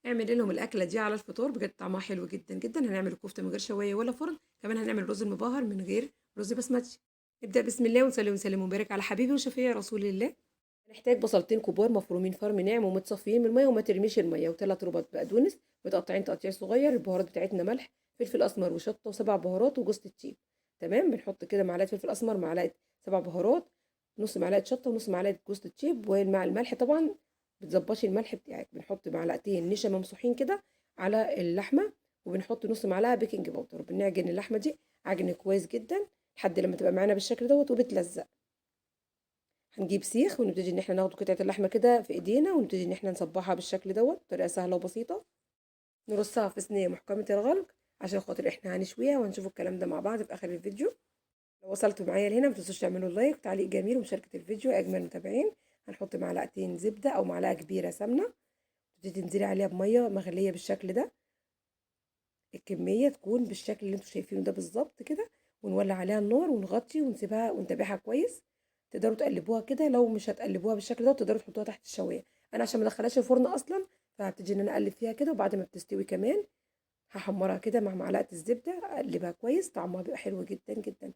اعملي لهم الأكلة دي على الفطار، بجد طعمها حلو جدًا، جدًا. هنعمل الكفتة من غير شواية ولا فرن، كمان هنعمل رز المبهر من غير رز بسمتي. نبدأ بسم الله ونصلي ونسلم ونبارك على حبيبي وشفيع رسول الله. هنحتاج بصلتين كبار مفرومين فرم ناعم ومتصفيين من المَيّة وما ترميش المَيّة، و3 رباط بقدونس متقطعين تقطيع صغير. البهارات بتاعتنا ملح، فلفل أسمر وشطة و7 بهارات وجوزة الطيب. تمام، بنحط كده معلقة فلفل أسمر، معلقة 7 بهارات، نُص معلقة شطة ونُص معلقة جوزة الطيب، ومع الملح طبعًا بتضبّطي الملح بتاعِك. بنحط معلقتين نشا ممسوحين كده على اللحمة، وبنحط نُص معلقة بيكنج باودر. بنعجن اللحمة دي عجن كويس جدًا لحد لمّا تبقى معانا بالشكل دوّة وبتلزق. هنجيب سيخ ونبتدي إن إحنا ناخد قطعة اللحمة كده في إيدينا ونبتدي إن إحنا نصبّعها بالشكل دوّة بطريقة سهلة وبسيطة، نرصّها في صينية محكمة الغلق عشان خاطر إحنا هنشويها، وهنشوفوا الكلام ده مع بعض في آخر الفيديو. لو وصلتوا معايا لهنا ما تنسوش تعملوا لايك وتعليق جميل ومشاركة الفيديو يا أجمل متابعين. هنحط معلقتين زبدة أو معلقة كبيرة سمنة، تبتدي تنزلي عليها بمَيّة مغلية بالشكل ده. الكمية تكون بالشكل اللي انتوا شايفينه ده بالظبط كده، ونولع عليها النار ونغطي ونسيبها ونتابعها كويس. تقدروا تقلبوها كده، لو مش هتقلبوها بالشكل ده تقدروا تحطوها تحت الشوايه. انا عشان ما ادخلهاش الفرن اصلا، فهبتدي ان انا اقلب فيها كده، وبعد ما بتستوي كمان هحمرها كده مع معلقه الزبده، اقلبها كويس، طعمها بيبقى حلو جدا جدا.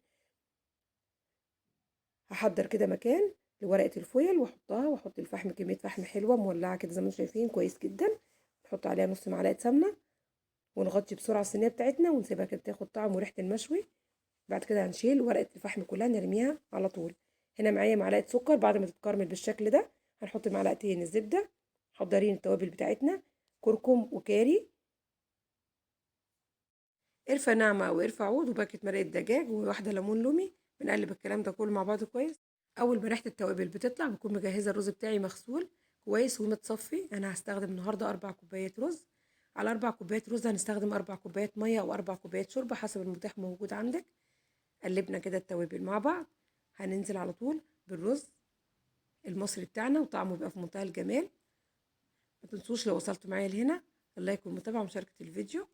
هحضر كده مكان لورقه الفويل واحطها، واحط الفحم كميه فحم حلوه مولعه كده زي ما انتم شايفين كويس جدا. نحط عليها نص معلقه سمنه ونغطي بسرعة الصينية بتاعتنا ونسيبها كده تاخد طعم وريحة المشوي. بعد كده هنشيل ورقة الفحم كلها نرميها على طول. هنا معايا معلقة سكر بعد ما تتكرمل بالشكل ده. هنحط معلقتين الزبدة، محضرين التوابل بتاعتنا، كركم وكاري، قرفة ناعمة أو قرفة عود، وباكة مرقة دجاج، وواحدة ليمون لومي. بنقلب الكلام ده كله مع بعض كويس. أول ما ريحة التوابل بتطلع بكون مجهزة الرز بتاعي مغسول كويس ومتصفي. أنا هستخدم النهاردة 4 كوبايات رز. على 4 كوبايات رز هنستخدم 4 كوبايات مية أو 4 كوبايات شوربة حسب المتاح موجود عندك. قلبنا كده التوابل مع بعض، هننزل على طول بالرز المصري بتاعنا وطعمه بيبقى في منتهى الجمال. ما تنسوش لو وصلتوا معايا لهنا اللايك والمتابعة ومشاركة الفيديو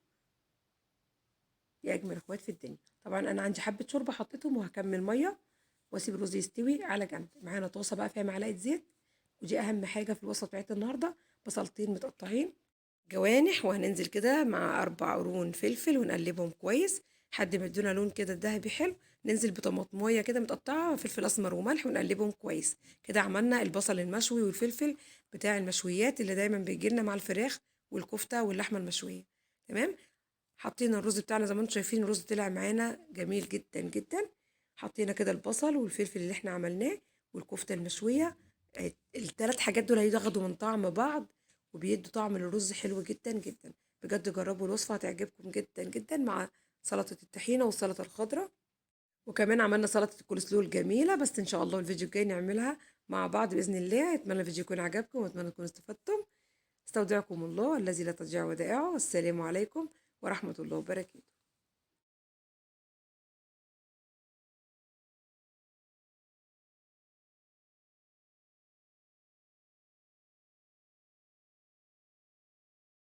يا اجمل اخوات في الدنيا. طبعا انا عندي حبه شوربه حطيتهم وهكمل ميه واسيب الرز يستوي على جنب. معانا طاسه بقى فيها معلقه زيت، ودي اهم حاجه في الوصفه بتاعتنا النهارده. بصلتين متقطعين جوانح، وهننزل كده مع 4 قرون فلفل ونقلبهم كويس لحد ما يدونا لون كده ذهبي حلو. ننزل بطماطمايه كده متقطعه، فلفل اسمر وملح، ونقلبهم كويس كده. عملنا البصل المشوي والفلفل بتاع المشويات اللي دايما بيجي لنا مع الفراخ والكفته واللحمه المشويه. تمام. حطينا الرز بتاعنا زي ما انتم شايفين، الرز طلع معانا جميل جدا جدا. حطينا كده البصل والفلفل اللي احنا عملناه والكفته المشويه. الثلاث حاجات دول هياخدوا من طعم بعض وبيدوا طعم للرز حلو جدا جدا. بجد جربوا الوصفه هتعجبكم جدا جدا مع سلطه الطحينه والسلطه الخضراء. وكمان عملنا سلطه الكولسلو الجميله، بس ان شاء الله الفيديو الجاي نعملها مع بعض باذن الله. اتمنى الفيديو يكون عجبكم واتمنى تكونوا استفدتم. استودعكم الله الذي لا تضيع ودائعه، والسلام عليكم ورحمة الله وبركاته.